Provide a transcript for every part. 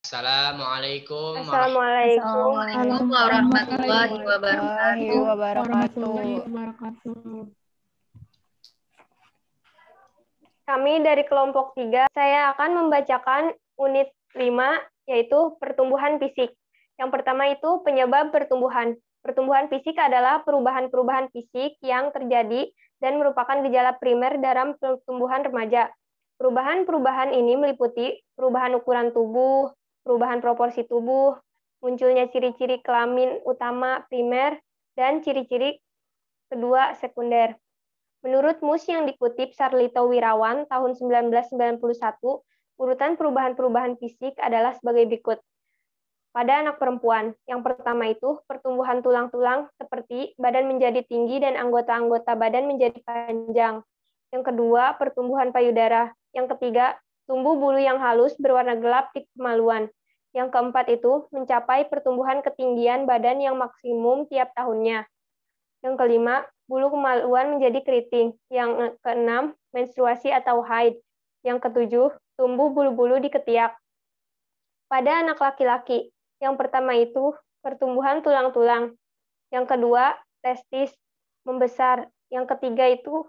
Assalamualaikum Assalamualaikum warahmatullahi wabarakatuh. Kami dari kelompok 3, saya akan membacakan unit 5, yaitu pertumbuhan fisik. Yang pertama itu penyebab pertumbuhan. Pertumbuhan fisik adalah perubahan-perubahan fisik yang terjadi dan merupakan gejala primer dalam pertumbuhan remaja. Perubahan-perubahan ini meliputi perubahan ukuran tubuh, perubahan proporsi tubuh, munculnya ciri-ciri kelamin utama primer, dan ciri-ciri kedua sekunder. Menurut MUS yang dikutip Sarlito Wirawan tahun 1991, urutan perubahan-perubahan fisik adalah sebagai berikut. Pada anak perempuan, yang pertama itu pertumbuhan tulang-tulang seperti badan menjadi tinggi dan anggota-anggota badan menjadi panjang. Yang kedua, pertumbuhan payudara. Yang ketiga, tumbuh bulu yang halus berwarna gelap di kemaluan. Yang keempat itu mencapai pertumbuhan ketinggian badan yang maksimum tiap tahunnya. Yang kelima, bulu kemaluan menjadi keriting. Yang keenam, menstruasi atau haid. Yang ketujuh, tumbuh bulu-bulu di ketiak. Pada anak laki-laki, yang pertama itu pertumbuhan tulang-tulang. Yang kedua, testis membesar. Yang ketiga itu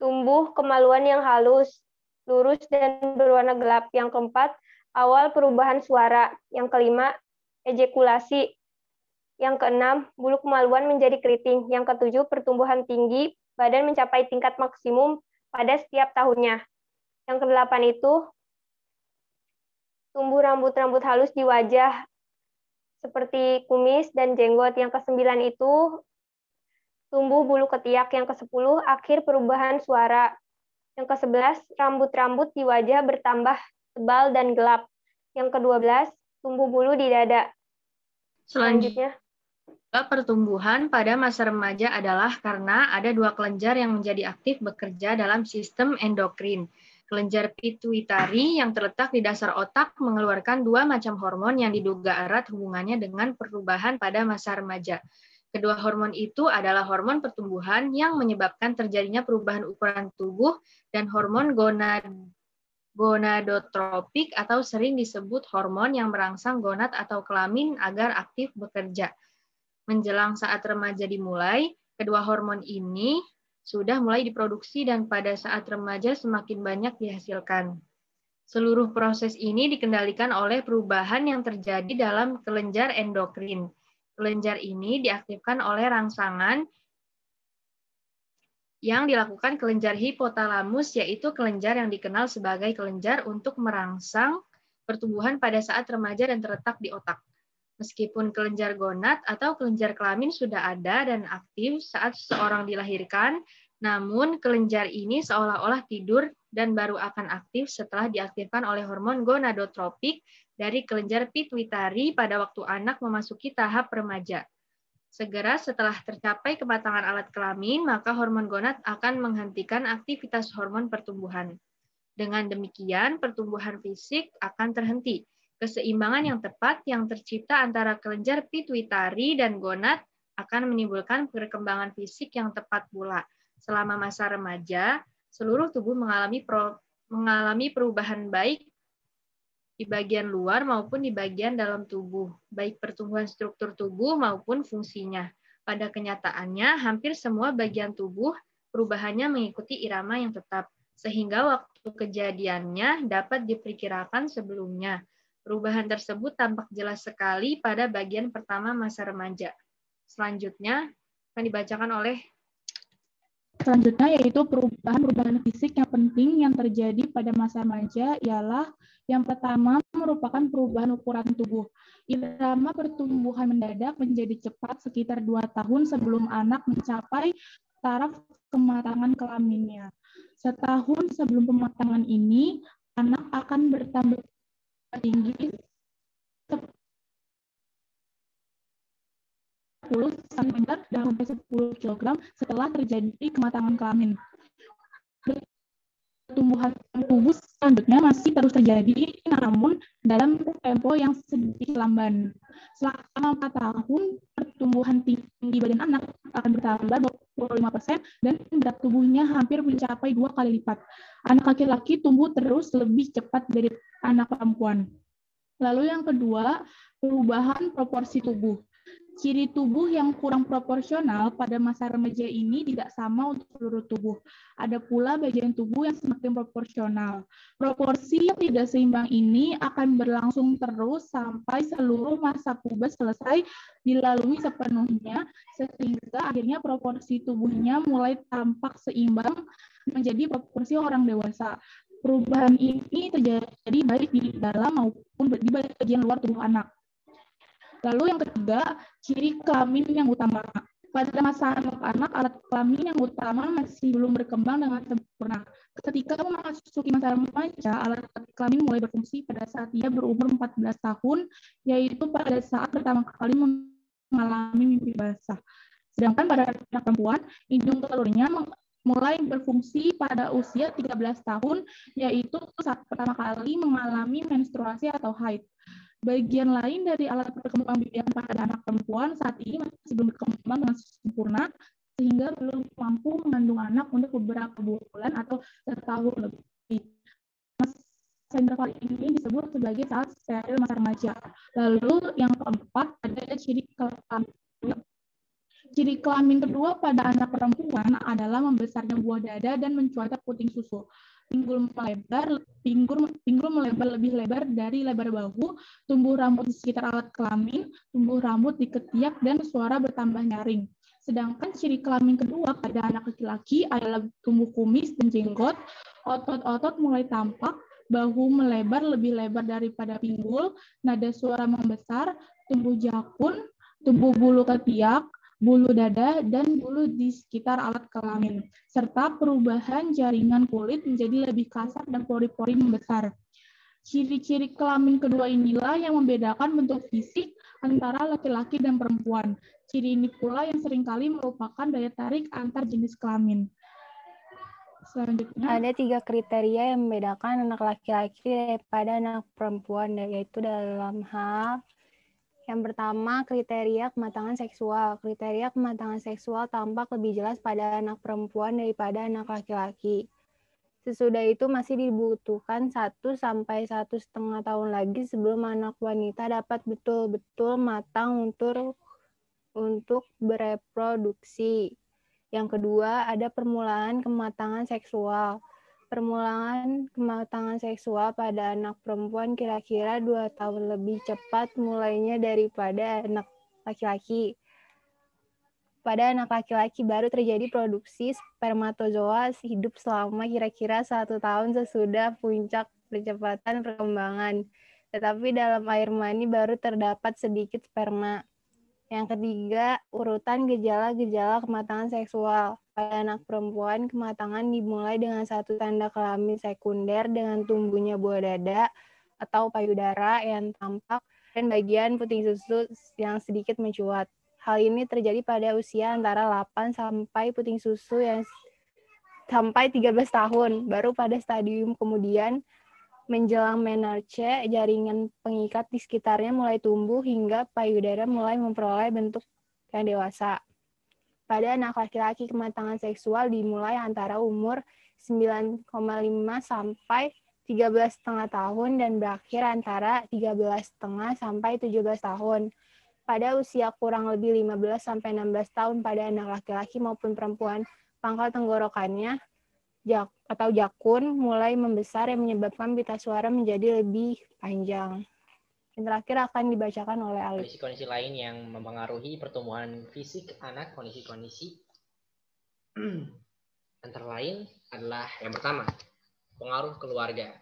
tumbuh kemaluan yang halus, lurus dan berwarna gelap. Yang keempat, awal perubahan suara. Yang kelima, ejakulasi. Yang keenam, bulu kemaluan menjadi keriting. Yang ketujuh, pertumbuhan tinggi badan mencapai tingkat maksimum pada setiap tahunnya. Yang kedelapan itu, tumbuh rambut-rambut halus di wajah seperti kumis dan jenggot. Yang kesembilan itu, tumbuh bulu ketiak. Yang kesepuluh, akhir perubahan suara. Yang kesebelas, rambut-rambut di wajah bertambah tebal dan gelap. Yang kedua belas, tumbuh bulu di dada. Selanjutnya, pertumbuhan pada masa remaja adalah karena ada dua kelenjar yang menjadi aktif bekerja dalam sistem endokrin. Kelenjar pituitari yang terletak di dasar otak mengeluarkan dua macam hormon yang diduga erat hubungannya dengan perubahan pada masa remaja. Kedua hormon itu adalah hormon pertumbuhan yang menyebabkan terjadinya perubahan ukuran tubuh dan hormon gonadotropik atau sering disebut hormon yang merangsang gonad atau kelamin agar aktif bekerja. Menjelang saat remaja dimulai, kedua hormon ini sudah mulai diproduksi dan pada saat remaja semakin banyak dihasilkan. Seluruh proses ini dikendalikan oleh perubahan yang terjadi dalam kelenjar endokrin. Kelenjar ini diaktifkan oleh rangsangan yang dilakukan kelenjar hipotalamus, yaitu kelenjar yang dikenal sebagai kelenjar untuk merangsang pertumbuhan pada saat remaja dan terletak di otak. Meskipun kelenjar gonad atau kelenjar kelamin sudah ada dan aktif saat seseorang dilahirkan, namun kelenjar ini seolah-olah tidur dan baru akan aktif setelah diaktifkan oleh hormon gonadotropik dari kelenjar pituitari pada waktu anak memasuki tahap remaja. Segera setelah tercapai kematangan alat kelamin, maka hormon gonad akan menghentikan aktivitas hormon pertumbuhan. Dengan demikian, pertumbuhan fisik akan terhenti. Keseimbangan yang tepat yang tercipta antara kelenjar pituitari dan gonad akan menimbulkan perkembangan fisik yang tepat pula. Selama masa remaja, seluruh tubuh mengalami perubahan baik di bagian luar maupun di bagian dalam tubuh, baik pertumbuhan struktur tubuh maupun fungsinya. Pada kenyataannya, hampir semua bagian tubuh perubahannya mengikuti irama yang tetap, sehingga waktu kejadiannya dapat diperkirakan sebelumnya. Perubahan tersebut tampak jelas sekali pada bagian pertama masa remaja. Selanjutnya akan dibacakan oleh yaitu perubahan-perubahan fisik yang penting yang terjadi pada masa remaja ialah yang pertama merupakan perubahan ukuran tubuh. Irama pertumbuhan mendadak menjadi cepat sekitar 2 tahun sebelum anak mencapai taraf kematangan kelaminnya. Setahun sebelum pematangan ini, anak akan bertambah tinggi 10 cm dan sampai 10 kg setelah terjadi kematangan kelamin. Pertumbuhan tubuh selanjutnya masih terus terjadi, namun dalam tempo yang sedikit lamban. Selama 4 tahun, pertumbuhan tinggi badan anak akan bertambah 25% dan berat tubuhnya hampir mencapai 2 kali lipat. Anak laki-laki tumbuh terus lebih cepat dari anak perempuan. Lalu yang kedua, perubahan proporsi tubuh. Ciri tubuh yang kurang proporsional pada masa remaja ini tidak sama untuk seluruh tubuh. Ada pula bagian tubuh yang semakin proporsional. Proporsi yang tidak seimbang ini akan berlangsung terus sampai seluruh masa puber selesai dilalui sepenuhnya, sehingga akhirnya proporsi tubuhnya mulai tampak seimbang menjadi proporsi orang dewasa. Perubahan ini terjadi baik di dalam maupun di bagian luar tubuh anak. Lalu yang ketiga, ciri kelamin yang utama. Pada masa anak-anak, alat kelamin yang utama masih belum berkembang dengan sempurna. Ketika memasuki masa remaja, alat kelamin mulai berfungsi pada saat dia berumur 14 tahun, yaitu pada saat pertama kali mengalami mimpi basah. Sedangkan pada anak perempuan, hidung telurnya mulai berfungsi pada usia 13 tahun, yaitu saat pertama kali mengalami menstruasi atau haid. Bagian lain dari alat perkembangan bibian pada anak perempuan saat ini masih belum berkembang dengan sempurna, sehingga belum mampu mengandung anak untuk beberapa bulan atau setahun lebih. Masa interval ini disebut sebagai saat steril masa remaja. Lalu yang keempat ada ciri kelamin. Ciri kelamin kedua pada anak perempuan adalah membesarnya buah dada dan mencuatnya puting susu. Pinggul melebar lebih lebar dari lebar bahu, tumbuh rambut di sekitar alat kelamin, tumbuh rambut di ketiak, dan suara bertambah nyaring. Sedangkan ciri kelamin kedua pada anak laki-laki adalah tumbuh kumis dan jenggot, otot-otot mulai tampak, bahu melebar lebih lebar daripada pinggul, nada suara membesar, tumbuh jakun, tumbuh bulu ketiak, bulu dada, dan bulu di sekitar alat kelamin, serta perubahan jaringan kulit menjadi lebih kasar dan pori-pori membesar. Ciri-ciri kelamin kedua inilah yang membedakan bentuk fisik antara laki-laki dan perempuan. Ciri ini pula yang seringkali merupakan daya tarik antar jenis kelamin. Selanjutnya, ada 3 kriteria yang membedakan anak laki-laki daripada anak perempuan, yaitu dalam hal yang pertama, kriteria kematangan seksual. Kriteria kematangan seksual tampak lebih jelas pada anak perempuan daripada anak laki-laki. Sesudah itu masih dibutuhkan 1-1,5 tahun lagi sebelum anak wanita dapat betul-betul matang untuk bereproduksi. Yang kedua, ada permulaan kematangan seksual. Permulaan kematangan seksual pada anak perempuan kira-kira 2 tahun lebih cepat mulainya daripada anak laki-laki. Pada anak laki-laki baru terjadi produksi spermatozoa hidup selama kira-kira 1 tahun sesudah puncak percepatan perkembangan. Tetapi dalam air mani baru terdapat sedikit sperma. Yang ketiga, urutan gejala-gejala kematangan seksual. Pada anak perempuan, kematangan dimulai dengan satu tanda kelamin sekunder dengan tumbuhnya buah dada atau payudara yang tampak dan bagian puting susu yang sedikit mencuat. Hal ini terjadi pada usia antara 8 sampai puting susu yang sampai 13 tahun. Baru pada stadium kemudian menjelang menarche, jaringan pengikat di sekitarnya mulai tumbuh hingga payudara mulai memperoleh bentuk yang dewasa. Pada anak laki-laki, kematangan seksual dimulai antara umur 9,5 sampai 13,5 tahun dan berakhir antara 13,5 sampai 17 tahun. Pada usia kurang lebih 15 sampai 16 tahun pada anak laki-laki maupun perempuan, pangkal tenggorokannya atau jakun mulai membesar yang menyebabkan pita suara menjadi lebih panjang. Yang terakhir akan dibacakan oleh Alif. Kondisi-kondisi lain yang mempengaruhi pertumbuhan fisik anak, kondisi-kondisi antara lain adalah yang pertama, pengaruh keluarga.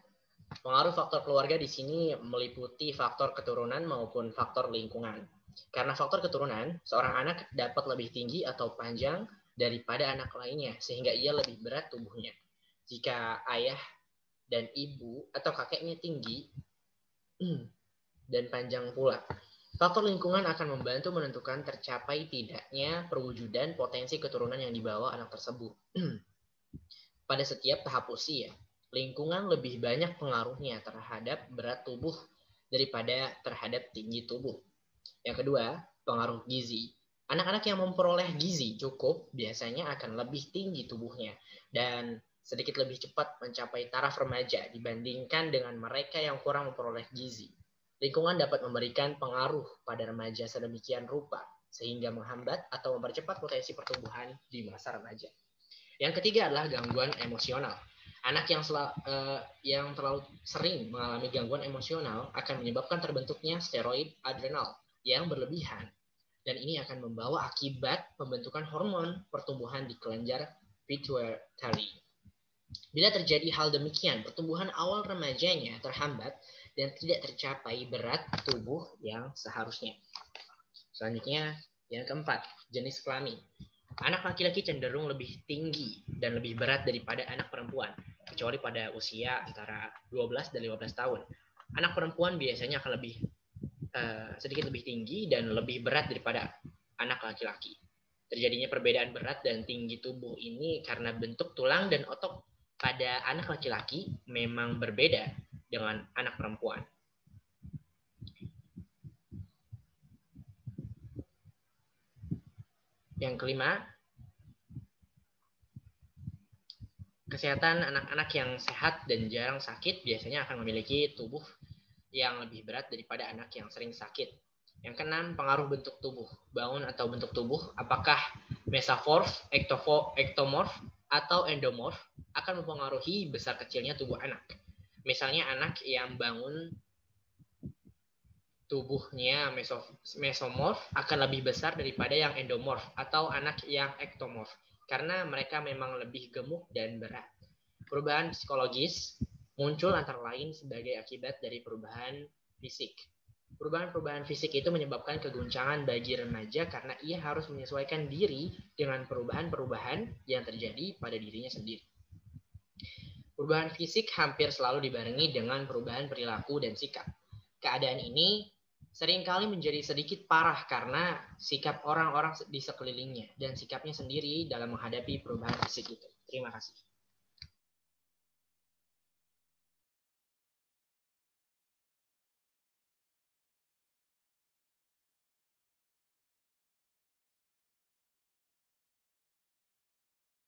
Pengaruh faktor keluarga di sini meliputi faktor keturunan maupun faktor lingkungan. Karena faktor keturunan, seorang anak dapat lebih tinggi atau panjang daripada anak lainnya, sehingga ia lebih berat tubuhnya. Jika ayah dan ibu atau kakeknya tinggi dan panjang pula. Faktor lingkungan akan membantu menentukan tercapai tidaknya perwujudan potensi keturunan yang dibawa anak tersebut. Pada setiap tahap usia, lingkungan lebih banyak pengaruhnya terhadap berat tubuh daripada terhadap tinggi tubuh. Yang kedua, pengaruh gizi. Anak-anak yang memperoleh gizi cukup biasanya akan lebih tinggi tubuhnya dan sedikit lebih cepat mencapai taraf remaja dibandingkan dengan mereka yang kurang memperoleh gizi. Lingkungan dapat memberikan pengaruh pada remaja sedemikian rupa sehingga menghambat atau mempercepat potensi pertumbuhan di masa remaja. Yang ketiga adalah gangguan emosional. Anak yang terlalu sering mengalami gangguan emosional akan menyebabkan terbentuknya steroid adrenal yang berlebihan. Dan ini akan membawa akibat pembentukan hormon pertumbuhan di kelenjar pituitary. Bila terjadi hal demikian, pertumbuhan awal remajanya terhambat dan tidak tercapai berat tubuh yang seharusnya. Selanjutnya, yang keempat, jenis kelamin. Anak laki-laki cenderung lebih tinggi dan lebih berat daripada anak perempuan, kecuali pada usia antara 12 dan 15 tahun. Anak perempuan biasanya akan sedikit lebih tinggi dan lebih berat daripada anak laki-laki. Terjadinya perbedaan berat dan tinggi tubuh ini karena bentuk tulang dan otot pada anak laki-laki memang berbeda dengan anak perempuan. Yang kelima, kesehatan anak-anak yang sehat dan jarang sakit biasanya akan memiliki tubuh yang lebih berat daripada anak yang sering sakit. Yang keenam, pengaruh bentuk tubuh, bangun atau bentuk tubuh, apakah mesomorf, ektomorf, atau endomorf akan mempengaruhi besar kecilnya tubuh anak. Misalnya anak yang bangun tubuhnya mesomorf akan lebih besar daripada yang endomorf atau anak yang ektomorf karena mereka memang lebih gemuk dan berat. Perubahan psikologis muncul antara lain sebagai akibat dari perubahan fisik. Perubahan-perubahan fisik itu menyebabkan keguncangan bagi remaja karena ia harus menyesuaikan diri dengan perubahan-perubahan yang terjadi pada dirinya sendiri. Perubahan fisik hampir selalu dibarengi dengan perubahan perilaku dan sikap. Keadaan ini seringkali menjadi sedikit parah karena sikap orang-orang di sekelilingnya dan sikapnya sendiri dalam menghadapi perubahan fisik itu. Terima kasih.